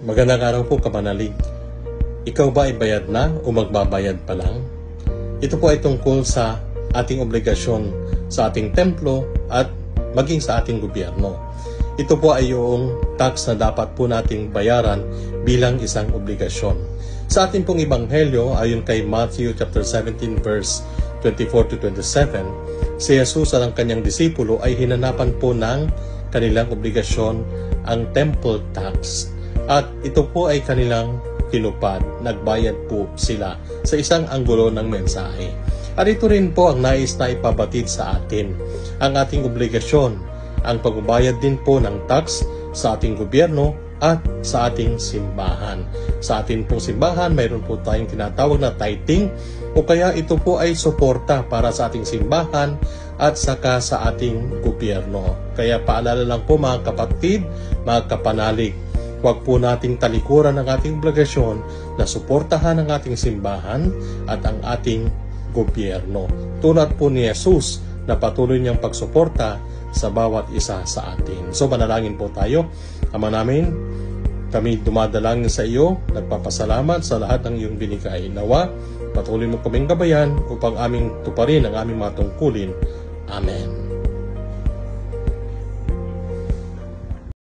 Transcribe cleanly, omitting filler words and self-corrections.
Magandang araw po, kamanalig. Ikaw ba ay bayad na o magbabayad pa lang? Ito po ay tungkol sa ating obligasyon sa ating templo at maging sa ating gobyerno. Ito po ay yung tax na dapat po nating bayaran bilang isang obligasyon. Sa ating pong ebanghelyo, ayon kay Matthew chapter 17 verse 24 to 27, si Jesus at ang kanyang disipulo ay hinanapan po ng kanilang obligasyon, ang temple tax. At ito po ay kanilang tinupad, nagbayad po sila sa isang anggulo ng mensahe. At ito rin po ang nais na ipabatid sa atin, ang ating obligasyon, ang pagbabayad din po ng tax sa ating gobyerno at sa ating simbahan. Sa ating pong simbahan, mayroon po tayong tinatawag na tithing, o kaya ito po ay suporta para sa ating simbahan at saka sa ating gobyerno. Kaya paalala lang po mga kapatid, mga kapanalig, huwag po nating talikuran ang ating obligasyon na suportahan ang ating simbahan at ang ating gobyerno. Tulad po ni Jesus na patuloy niyang pagsuporta sa bawat isa sa atin. So manalangin po tayo. Ama namin, kami dumadalangin sa iyo, nagpapasalamat sa lahat ng iyong binigay. Nawa, patuloy mo kaming gabayan upang aming tuparin ang aming mga tungkulin. Amen.